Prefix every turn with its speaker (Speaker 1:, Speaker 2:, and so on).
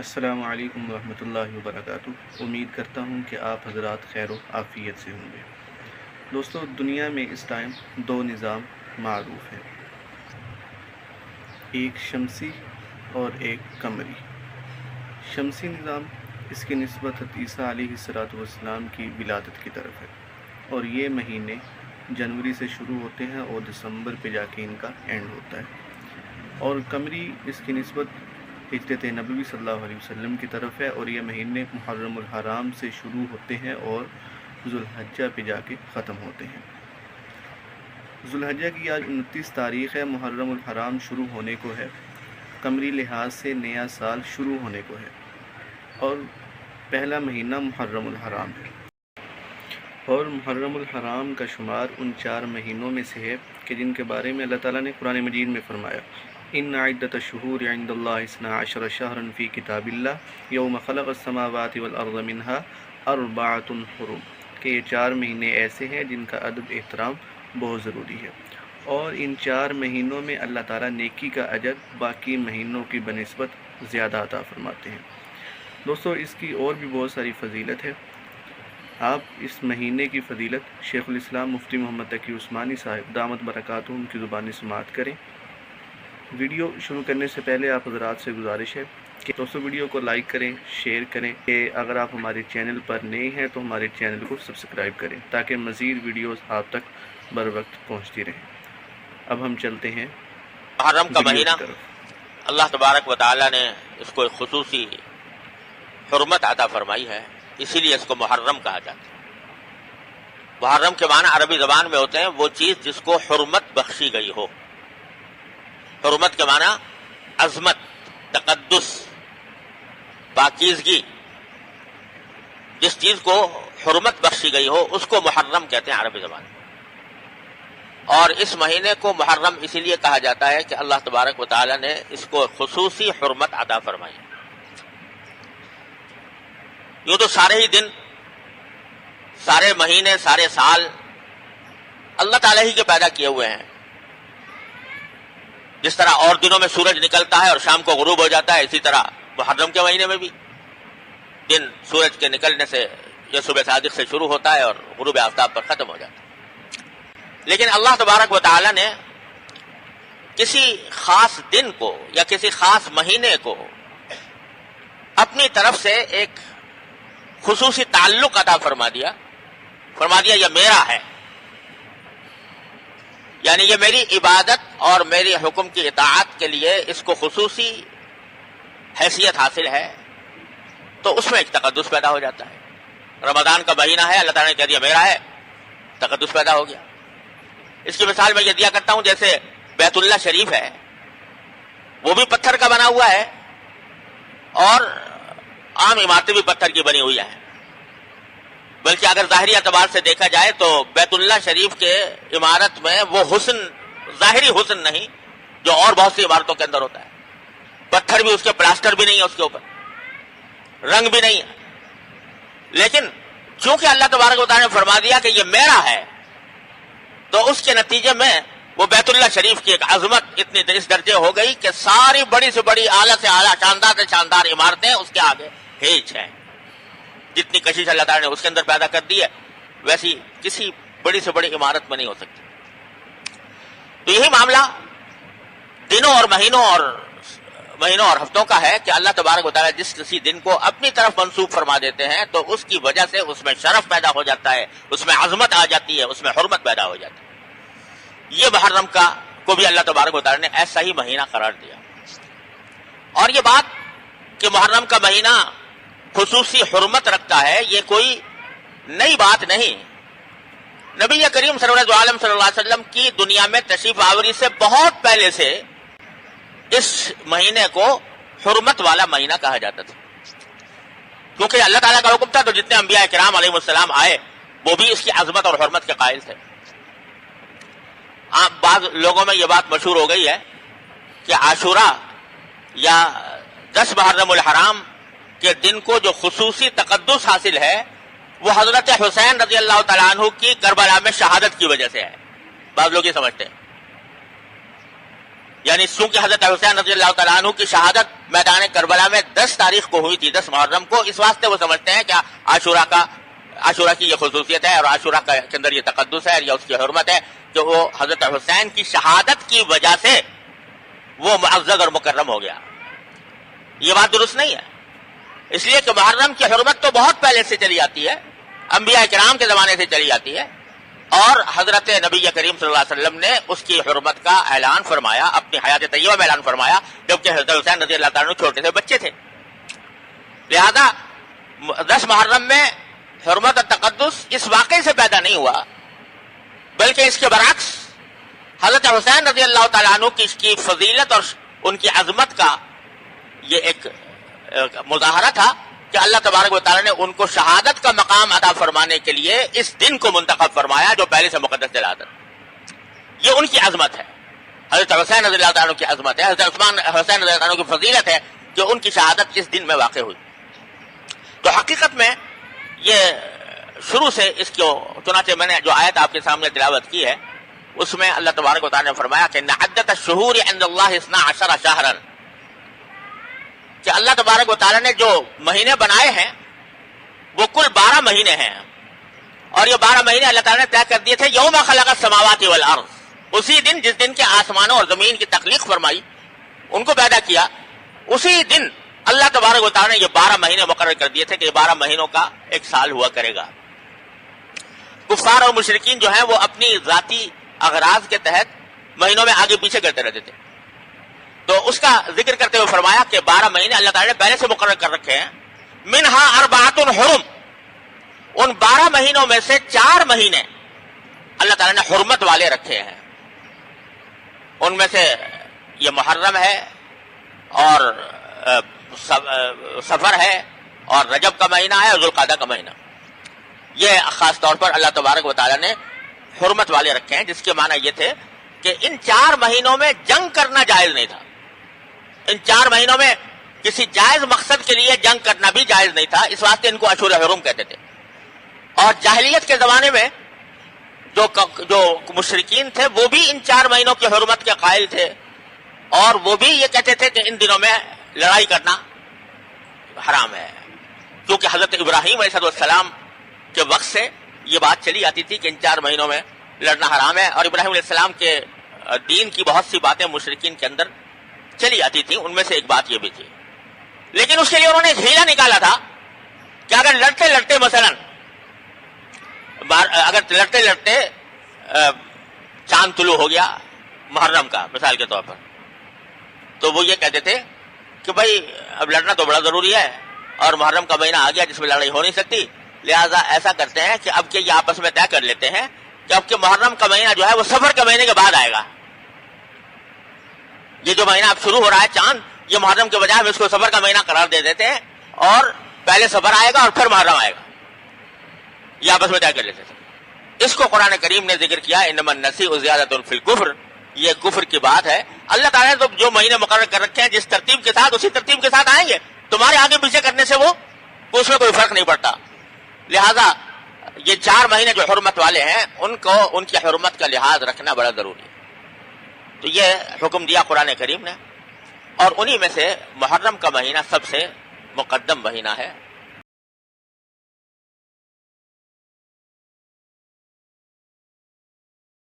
Speaker 1: السلام علیکم ورحمۃ اللہ وبرکاتہ۔ امید کرتا ہوں کہ آپ حضرات خیر و عافیت سے ہوں گے۔ دوستو، دنیا میں اس ٹائم دو نظام معروف ہیں، ایک شمسی اور ایک قمری۔ شمسی نظام اس کی نسبت عیسیٰ علیہ السلام کی ولادت کی طرف ہے، اور یہ مہینے جنوری سے شروع ہوتے ہیں اور دسمبر پہ جا کے ان کا اینڈ ہوتا ہے۔ اور قمری اس کی نسبت ہجرت نبوی صلی اللہ علیہ وسلم کی طرف ہے، اور یہ مہینے محرم الحرام سے شروع ہوتے ہیں اور ذوالحجہ پہ جا کے ختم ہوتے ہیں۔ ذوالحجہ کی آج 29 تاریخ ہے، محرم الحرام شروع ہونے کو ہے، قمری لحاظ سے نیا سال شروع ہونے کو ہے، اور پہلا مہینہ محرم الحرام ہے۔ اور محرم الحرام کا شمار ان 4 مہینوں میں سے ہے کہ جن کے بارے میں اللہ تعالیٰ نے قرآن مجید میں فرمایا، ان عدۃ الشہور عند اللہ 12 شہرا فی کتاب اللہ یوم خلق السماوات والارض منها 4 حرم، کہ یہ 4 مہینے ایسے ہیں جن کا ادب احترام بہت ضروری ہے، اور ان 4 مہینوں میں اللہ تعالیٰ نیکی کا اجر باقی مہینوں کی بنسبت زیادہ عطا فرماتے ہیں۔ دوستو، اس کی اور بھی بہت ساری فضیلت ہے۔ آپ اس مہینے کی فضیلت شیخ الاسلام مفتی محمد تقی عثمانی صاحب دامت برکاتہم کی زبانی سماعت کریں۔ ویڈیو شروع کرنے سے پہلے آپ حضرات سے گزارش ہے کہ دوستو ویڈیو کو لائک کریں، شیئر کریں، کہ اگر آپ ہمارے چینل پر نئے ہیں تو ہمارے چینل کو سبسکرائب کریں تاکہ مزید ویڈیوز آپ تک بر وقت پہنچتی رہیں۔ اب ہم چلتے ہیں
Speaker 2: محرم کا مہینہ،
Speaker 1: کی طرف۔
Speaker 2: اللہ تبارک و تعالیٰ نے اس کو ایک خصوصی حرمت عطا فرمائی ہے، اسی لیے اس کو محرم کہا جاتا ہے۔ محرم کے معنی عربی زبان میں ہوتے ہیں وہ چیز جس کو حرمت بخشی گئی ہو۔ حرمت کے معنی عظمت، تقدس، پاکیزگی، جس چیز کو حرمت بخشی گئی ہو اس کو محرم کہتے ہیں عربی زبان میں۔ اور اس مہینے کو محرم اسی لیے کہا جاتا ہے کہ اللہ تبارک و تعالی نے اس کو خصوصی حرمت عطا فرمائی ہے۔ یوں تو سارے ہی دن، سارے مہینے، سارے سال اللہ تعالیٰ ہی کے پیدا کیے ہوئے ہیں۔ جس طرح اور دنوں میں سورج نکلتا ہے اور شام کو غروب ہو جاتا ہے، اسی طرح محرم کے مہینے میں بھی دن سورج کے نکلنے سے یہ صبح صادق سے شروع ہوتا ہے اور غروب آفتاب پر ختم ہو جاتا ہے۔ لیکن اللہ تبارک و تعالی نے کسی خاص دن کو یا کسی خاص مہینے کو اپنی طرف سے ایک خصوصی تعلق عطا فرما دیا یہ میرا ہے، یعنی یہ میری عبادت اور میری حکم کی اطاعت کے لیے اس کو خصوصی حیثیت حاصل ہے، تو اس میں ایک تقدس پیدا ہو جاتا ہے۔ رمضان کا مہینہ ہے، اللہ تعالیٰ نے کہہ دیا میرا ہے، تقدس پیدا ہو گیا۔ اس کی مثال میں یہ دیا کرتا ہوں، جیسے بیت اللہ شریف ہے، وہ بھی پتھر کا بنا ہوا ہے اور عام عمارتیں بھی پتھر کی بنی ہوئی ہیں، بلکہ اگر ظاہری اعتبار سے دیکھا جائے تو بیت اللہ شریف کے عمارت میں وہ حسن، ظاہری حسن نہیں جو اور بہت سی عمارتوں کے اندر ہوتا ہے۔ پتھر بھی اس کے، پلاسٹر بھی نہیں ہے اس کے اوپر، رنگ بھی نہیں ہے، لیکن چونکہ اللہ تبارک و تعالیٰ نے فرما دیا کہ یہ میرا ہے، تو اس کے نتیجے میں وہ بیت اللہ شریف کی ایک عظمت اتنی اس درجے ہو گئی کہ ساری بڑی سے بڑی، اعلیٰ سے اعلیٰ، شاندار سے شاندار عمارتیں اس کے آگے ہیچ ہیں۔ جتنی کشش اللہ تعالیٰ نے اس کے اندر پیدا کر دی ہے، ویسی کسی بڑی سے بڑی عمارت میں نہیں ہو سکتی۔ تو یہی معاملہ دنوں اور مہینوں اور ہفتوں کا ہے کہ اللہ تبارک و تعالیٰ جس کسی دن کو اپنی طرف منسوب فرما دیتے ہیں تو اس کی وجہ سے اس میں شرف پیدا ہو جاتا ہے، اس میں عظمت آ جاتی ہے، اس میں حرمت پیدا ہو جاتی ہے۔ یہ محرم کو بھی اللہ تبارک و تعالیٰ نے ایسا ہی مہینہ قرار دیا۔ اور یہ بات کہ محرم کا مہینہ خصوصی حرمت رکھتا ہے، یہ کوئی نئی بات نہیں۔ نبی کریم صلی اللہ علیہ وسلم کی دنیا میں تشریف آوری سے بہت پہلے سے اس مہینے کو حرمت والا مہینہ کہا جاتا تھا، کیونکہ اللہ تعالیٰ کا حکم تھا، تو جتنے انبیاء کرام علیہ السلام آئے وہ بھی اس کی عظمت اور حرمت کے قائل تھے۔ بعض لوگوں میں یہ بات مشہور ہو گئی ہے کہ عاشوراء یا 10 محرم الحرام کے دن کو جو خصوصی تقدس حاصل ہے وہ حضرت حسین رضی اللہ تعالیٰ عنہ کی کربلا میں شہادت کی وجہ سے ہے۔ بعض لوگ یہ سمجھتے ہیں، یعنی چونکہ حضرت حسین رضی اللہ تعالیٰ عنہ کی شہادت میدان کربلا میں 10 تاریخ کو ہوئی تھی، 10 محرم کو، اس واسطے وہ سمجھتے ہیں کہ عاشورہ کی یہ خصوصیت ہے اور عاشورہ کے اندر یہ تقدس ہے یا اس کی حرمت ہے کہ وہ حضرت حسین کی شہادت کی وجہ سے وہ معزز اور مکرم ہو گیا۔ یہ بات درست نہیں ہے، اس لیے کہ محرم کی حرمت تو بہت پہلے سے چلی آتی ہے، انبیاء کرام کے زمانے سے چلی آتی ہے، اور حضرت نبی کریم صلی اللہ علیہ وسلم نے اس کی حرمت کا اعلان فرمایا، اپنی حیات طیبہ میں اعلان فرمایا، جبکہ حضرت حسین رضی اللہ تعالیٰ عنہ چھوٹے سے بچے تھے۔ لہذا 10 محرم میں حرمت اور تقدس اس واقعے سے پیدا نہیں ہوا، بلکہ اس کے برعکس حضرت حسین رضی اللہ تعالیٰ عنہ کی اس کی فضیلت اور ان کی عظمت کا یہ ایک مظاہرہ تھا کہ اللہ تبارک و تعالیٰ نے ان کو شہادت کا مقام عطا فرمانے کے لیے اس دن کو منتخب فرمایا جو پہلے سے مقدس دلالت۔ یہ ان کی عظمت ہے، حضرت حسین رضی اللہ تعالیٰ عنہ کی عظمت ہے، حضرت حسین رضی اللہ تعالیٰ عنہ کی فضیلت ہے کہ ان کی شہادت اس دن میں واقع ہوئی۔ تو حقیقت میں یہ شروع سے اس کو، چنانچہ میں نے جو آیت آپ کے سامنے تلاوت کی ہے اس میں اللہ تبارک و تعالیٰ نے فرمایا کہ عدت الشہور عند اللہ 12 شہرا، کہ اللہ تبارک و تعالیٰ نے جو مہینے بنائے ہیں وہ کل 12 مہینے ہیں، اور یہ 12 مہینے اللہ تعالیٰ نے طے کر دیے تھے یوم خلق السماوات والارض، اسی دن جس دن کے آسمانوں اور زمین کی تخلیق فرمائی، ان کو پیدا کیا، اسی دن اللہ تبارک و تعالیٰ نے یہ 12 مہینے مقرر کر دیے تھے کہ یہ 12 مہینوں کا ایک سال ہوا کرے گا۔ کفار اور مشرکین جو ہیں وہ اپنی ذاتی اغراض کے تحت مہینوں میں آگے پیچھے کرتے رہتے تھے، تو اس کا ذکر کرتے ہوئے فرمایا کہ 12 مہینے اللہ تعالیٰ نے پہلے سے مقرر کر رکھے ہیں، منہا 4 حرم، ان 12 مہینوں میں سے 4 مہینے اللہ تعالیٰ نے حرمت والے رکھے ہیں، ان میں سے یہ محرم ہے اور سفر ہے اور رجب کا مہینہ ہے اور ذوالقعدہ کا مہینہ، یہ خاص طور پر اللہ تبارک و تعالیٰ نے حرمت والے رکھے ہیں، جس کے معنی یہ تھے کہ ان 4 مہینوں میں جنگ کرنا جائز نہیں تھا، ان 4 مہینوں میں کسی جائز مقصد کے لیے جنگ کرنا بھی جائز نہیں تھا، اس واسطے ان کو اشہر حرم کہتے تھے۔ اور جاہلیت کے زمانے میں جو مشرکین تھے وہ بھی ان 4 مہینوں کی حرمت کے قائل تھے، اور وہ بھی یہ کہتے تھے کہ ان دنوں میں لڑائی کرنا حرام ہے، کیونکہ حضرت ابراہیم علیہ السلام کے وقت سے یہ بات چلی آتی تھی کہ ان 4 مہینوں میں لڑنا حرام ہے، اور ابراہیم علیہ السلام کے دین کی بہت سی باتیں مشرکین کے اندر چلی آتی تھی، ان میں سے ایک بات یہ بھی تھی، لیکن اس کے لیے انہوں نے ایک ہیلا نکالا تھا کہ اگر لڑتے لڑتے مثلا چاند طلوع ہو گیا محرم کا مثال کے طور پر، تو وہ یہ کہتے تھے کہ بھائی اب لڑنا تو بڑا ضروری ہے اور محرم کا مہینہ آ گیا جس میں لڑائی ہو نہیں سکتی، لہذا ایسا کرتے ہیں کہ اب کے یہ آپس میں طے کر لیتے ہیں کہ اب کے محرم کا مہینہ جو ہے وہ سفر کے مہینے کے بعد آئے گا، یہ جو مہینہ اب شروع ہو رہا ہے چاند، یہ محرم کے بجائے ہم اس کو سفر کا مہینہ قرار دے دیتے ہیں، اور پہلے سفر آئے گا اور پھر محرم آئے گا، یہ آپس میں طے کر لیتے تھے۔ اس کو قرآن کریم نے ذکر کیا انما النسیء زیادۃ فی الکفر، یہ کفر کی بات ہے، اللہ تعالیٰ نے تو جو مہینے مقرر کر رکھے ہیں جس ترتیب کے ساتھ اسی ترتیب کے ساتھ آئیں گے، تمہارے آگے پیچھے کرنے سے وہ اس میں کوئی فرق نہیں پڑتا، لہذا یہ 4 مہینے جو حرمت والے ہیں ان کو ان کی حرمت کا لحاظ رکھنا بڑا ضروری ہے۔ تو یہ حکم دیا قرآن کریم نے، اور انہی میں سے محرم کا مہینہ سب سے مقدم مہینہ ہے،